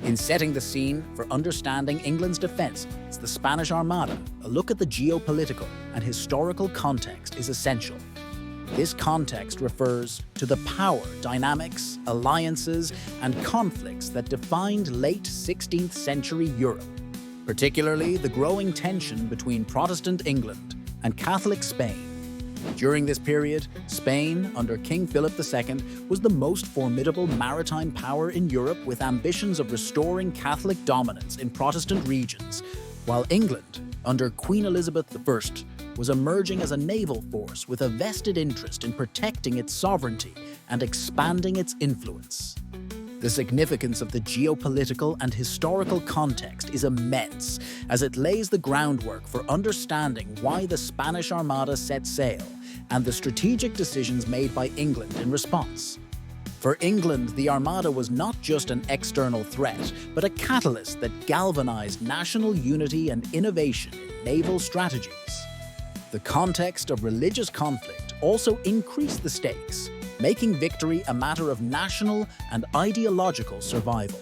In setting the scene for understanding England's defense against the Spanish Armada, a look at the geopolitical and historical context is essential. This context refers to the power dynamics, alliances, and conflicts that defined late 16th century Europe, particularly the growing tension between Protestant England and Catholic Spain. During this period, Spain, under King Philip II, was the most formidable maritime power in Europe, with ambitions of restoring Catholic dominance in Protestant regions, while England, under Queen Elizabeth I, was emerging as a naval force with a vested interest in protecting its sovereignty and expanding its influence. The significance of the geopolitical and historical context is immense, as it lays the groundwork for understanding why the Spanish Armada set sail and the strategic decisions made by England in response. For England, the Armada was not just an external threat, but a catalyst that galvanized national unity and innovation in naval strategies. The context of religious conflict also increased the stakes, making victory a matter of national and ideological survival.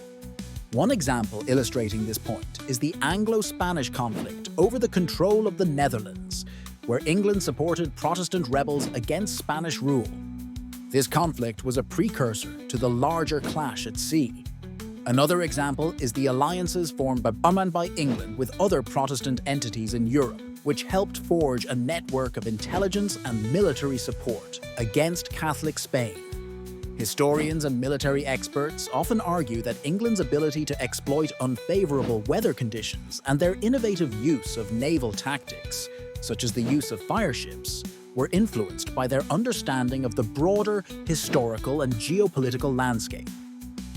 One example illustrating this point is the Anglo-Spanish conflict over the control of the Netherlands, where England supported Protestant rebels against Spanish rule. This conflict was a precursor to the larger clash at sea. Another example is the alliances formed by England with other Protestant entities in Europe, which helped forge a network of intelligence and military support against Catholic Spain. Historians and military experts often argue that England's ability to exploit unfavorable weather conditions and their innovative use of naval tactics, such as the use of fireships, were influenced by their understanding of the broader historical and geopolitical landscape.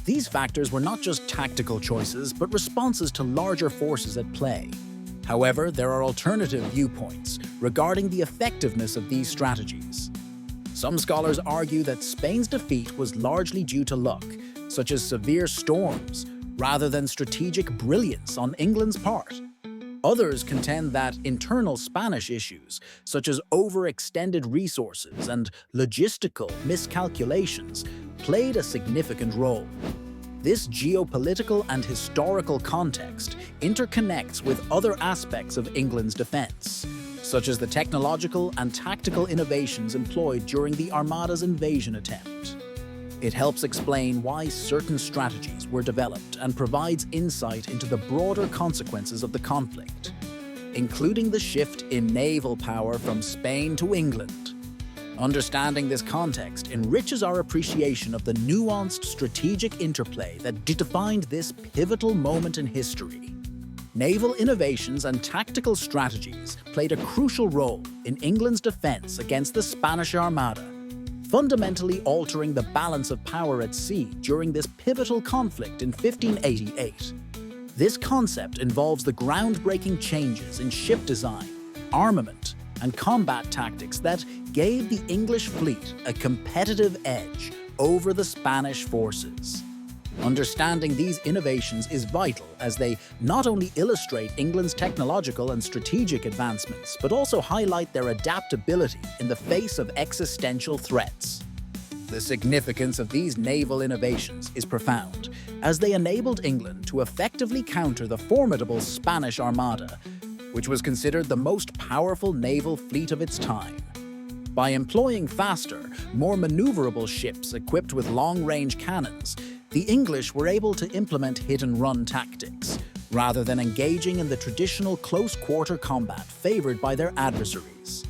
These factors were not just tactical choices, but responses to larger forces at play. However, there are alternative viewpoints regarding the effectiveness of these strategies. Some scholars argue that Spain's defeat was largely due to luck, such as severe storms, rather than strategic brilliance on England's part. Others contend that internal Spanish issues, such as overextended resources and logistical miscalculations, played a significant role. This geopolitical and historical context interconnects with other aspects of England's defense, such as the technological and tactical innovations employed during the Armada's invasion attempt. It helps explain why certain strategies were developed and provides insight into the broader consequences of the conflict, including the shift in naval power from Spain to England. Understanding this context enriches our appreciation of the nuanced strategic interplay that defined this pivotal moment in history. Naval innovations and tactical strategies played a crucial role in England's defense against the Spanish Armada, fundamentally altering the balance of power at sea during this pivotal conflict in 1588. This concept involves the groundbreaking changes in ship design, armament, and combat tactics that gave the English fleet a competitive edge over the Spanish forces. Understanding these innovations is vital, as they not only illustrate England's technological and strategic advancements, but also highlight their adaptability in the face of existential threats. The significance of these naval innovations is profound, as they enabled England to effectively counter the formidable Spanish Armada, which was considered the most powerful naval fleet of its time. By employing faster, more maneuverable ships equipped with long-range cannons, the English were able to implement hit-and-run tactics, rather than engaging in the traditional close-quarter combat favored by their adversaries.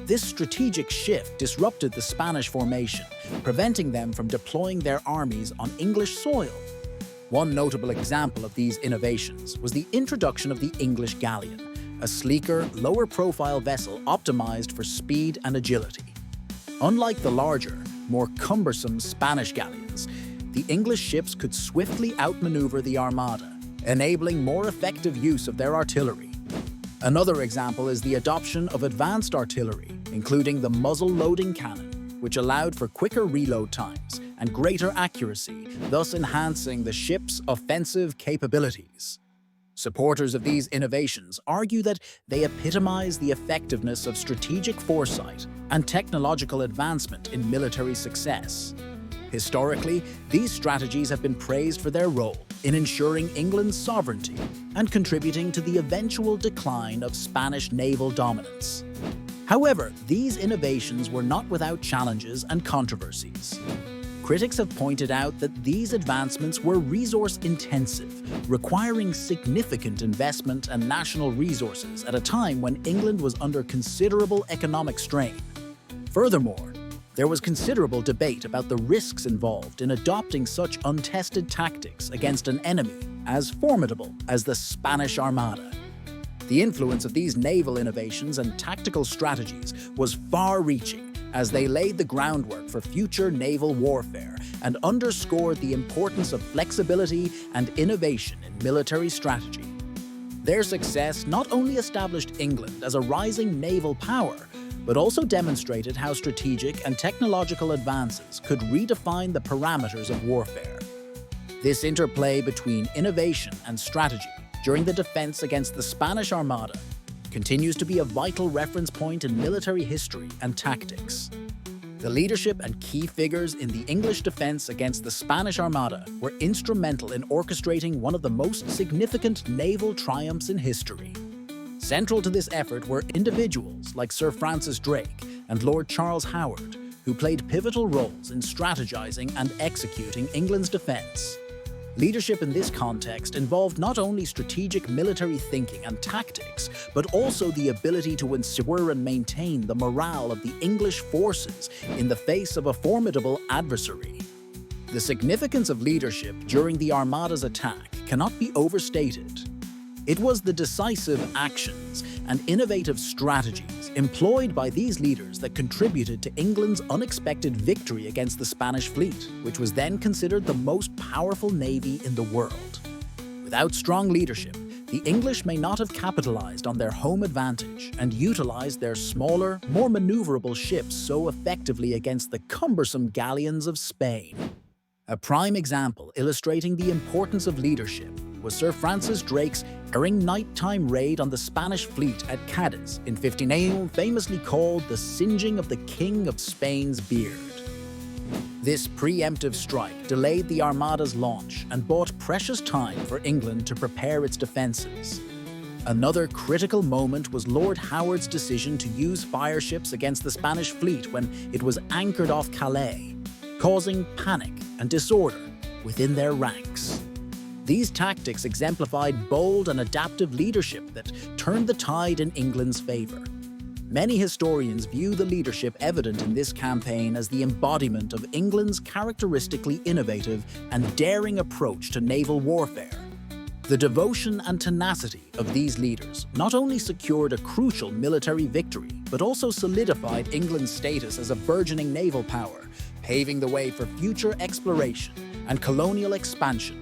This strategic shift disrupted the Spanish formation, preventing them from deploying their armies on English soil. One notable example of these innovations was the introduction of the English galleon, a sleeker, lower-profile vessel optimized for speed and agility. Unlike the larger, more cumbersome Spanish galleons, the English ships could swiftly outmaneuver the Armada, enabling more effective use of their artillery. Another example is the adoption of advanced artillery, including the muzzle-loading cannon, which allowed for quicker reload times and greater accuracy, thus enhancing the ship's offensive capabilities. Supporters of these innovations argue that they epitomize the effectiveness of strategic foresight and technological advancement in military success. Historically, these strategies have been praised for their role in ensuring England's sovereignty and contributing to the eventual decline of Spanish naval dominance. However, these innovations were not without challenges and controversies. Critics have pointed out that these advancements were resource-intensive, requiring significant investment and national resources at a time when England was under considerable economic strain. Furthermore, there was considerable debate about the risks involved in adopting such untested tactics against an enemy as formidable as the Spanish Armada. The influence of these naval innovations and tactical strategies was far-reaching, as they laid the groundwork for future naval warfare and underscored the importance of flexibility and innovation in military strategy. Their success not only established England as a rising naval power, but also demonstrated how strategic and technological advances could redefine the parameters of warfare. This interplay between innovation and strategy during the defense against the Spanish Armada continues to be a vital reference point in military history and tactics. The leadership and key figures in the English defense against the Spanish Armada were instrumental in orchestrating one of the most significant naval triumphs in history. Central to this effort were individuals like Sir Francis Drake and Lord Charles Howard, who played pivotal roles in strategizing and executing England's defense. Leadership in this context involved not only strategic military thinking and tactics, but also the ability to ensure and maintain the morale of the English forces in the face of a formidable adversary. The significance of leadership during the Armada's attack cannot be overstated. It was the decisive actions and innovative strategies employed by these leaders that contributed to England's unexpected victory against the Spanish fleet, which was then considered the most powerful navy in the world. Without strong leadership, the English may not have capitalized on their home advantage and utilized their smaller, more maneuverable ships so effectively against the cumbersome galleons of Spain. A prime example illustrating the importance of leadership was Sir Francis Drake's daring nighttime raid on the Spanish fleet at Cadiz in 1581, famously called the singeing of the King of Spain's beard. This preemptive strike delayed the Armada's launch and bought precious time for England to prepare its defences. Another critical moment was Lord Howard's decision to use fireships against the Spanish fleet when it was anchored off Calais, causing panic and disorder within their ranks. These tactics exemplified bold and adaptive leadership that turned the tide in England's favour. Many historians view the leadership evident in this campaign as the embodiment of England's characteristically innovative and daring approach to naval warfare. The devotion and tenacity of these leaders not only secured a crucial military victory, but also solidified England's status as a burgeoning naval power, paving the way for future exploration and colonial expansion.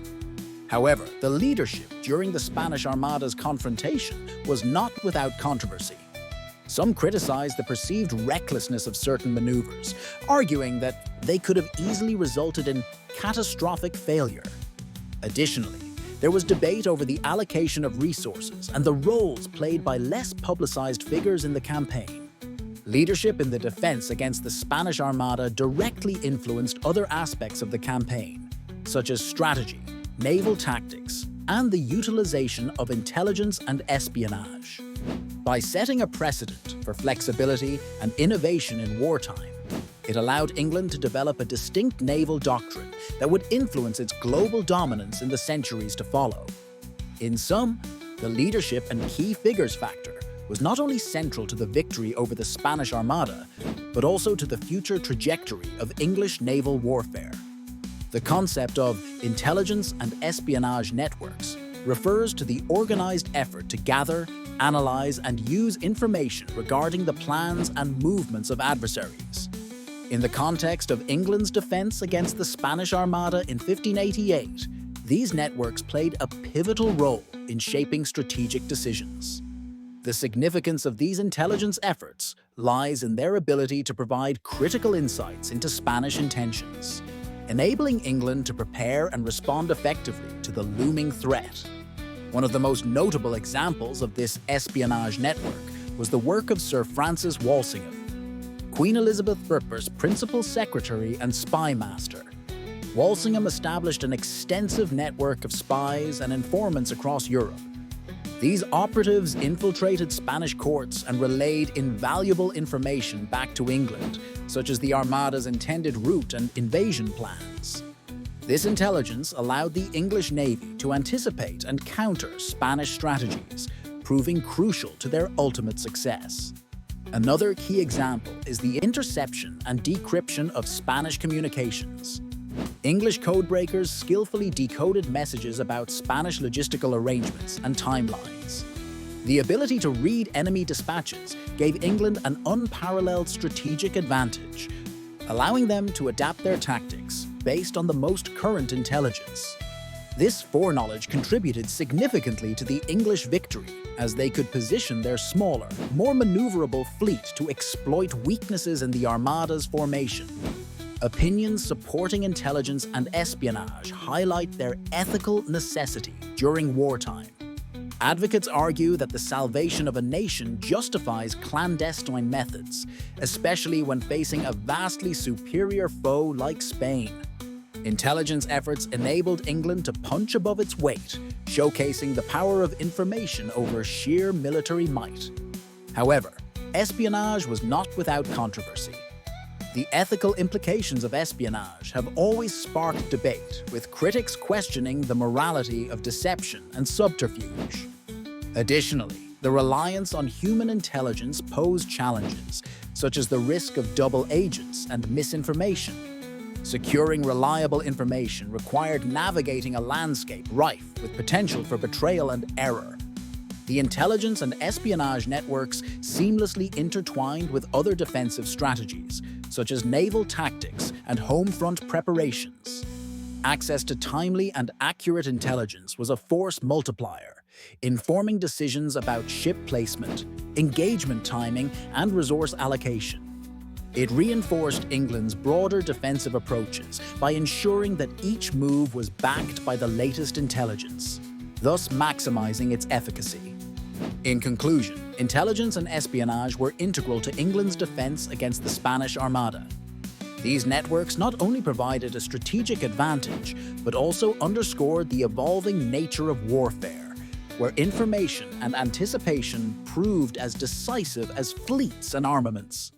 However, the leadership during the Spanish Armada's confrontation was not without controversy. Some criticized the perceived recklessness of certain maneuvers, arguing that they could have easily resulted in catastrophic failure. Additionally, there was debate over the allocation of resources and the roles played by less publicized figures in the campaign. Leadership in the defense against the Spanish Armada directly influenced other aspects of the campaign, such as strategy, naval tactics, and the utilization of intelligence and espionage. By setting a precedent for flexibility and innovation in wartime, it allowed England to develop a distinct naval doctrine that would influence its global dominance in the centuries to follow. In sum, the leadership and key figures factor was not only central to the victory over the Spanish Armada, but also to the future trajectory of English naval warfare. The concept of intelligence and espionage networks refers to the organized effort to gather, analyze, and use information regarding the plans and movements of adversaries. In the context of England's defense against the Spanish Armada in 1588, these networks played a pivotal role in shaping strategic decisions. The significance of these intelligence efforts lies in their ability to provide critical insights into Spanish intentions, enabling England to prepare and respond effectively to the looming threat. One of the most notable examples of this espionage network was the work of Sir Francis Walsingham, Queen Elizabeth I's principal secretary and spy master. Walsingham established an extensive network of spies and informants across Europe. These operatives infiltrated Spanish courts and relayed invaluable information back to England, such as the Armada's intended route and invasion plans. This intelligence allowed the English Navy to anticipate and counter Spanish strategies, proving crucial to their ultimate success. Another key example is the interception and decryption of Spanish communications. English codebreakers skillfully decoded messages about Spanish logistical arrangements and timelines. The ability to read enemy dispatches gave England an unparalleled strategic advantage, allowing them to adapt their tactics based on the most current intelligence. This foreknowledge contributed significantly to the English victory, as they could position their smaller, more maneuverable fleet to exploit weaknesses in the Armada's formation. Opinions supporting intelligence and espionage highlight their ethical necessity during wartime. Advocates argue that the salvation of a nation justifies clandestine methods, especially when facing a vastly superior foe like Spain. Intelligence efforts enabled England to punch above its weight, showcasing the power of information over sheer military might. However, espionage was not without controversy. The ethical implications of espionage have always sparked debate, with critics questioning the morality of deception and subterfuge. Additionally, the reliance on human intelligence posed challenges, such as the risk of double agents and misinformation. Securing reliable information required navigating a landscape rife with potential for betrayal and error. The intelligence and espionage networks seamlessly intertwined with other defensive strategies, such as naval tactics and home front preparations. Access to timely and accurate intelligence was a force multiplier, informing decisions about ship placement, engagement timing, and resource allocation. It reinforced England's broader defensive approaches by ensuring that each move was backed by the latest intelligence, thus maximizing its efficacy. In conclusion, intelligence and espionage were integral to England's defense against the Spanish Armada. These networks not only provided a strategic advantage, but also underscored the evolving nature of warfare, where information and anticipation proved as decisive as fleets and armaments.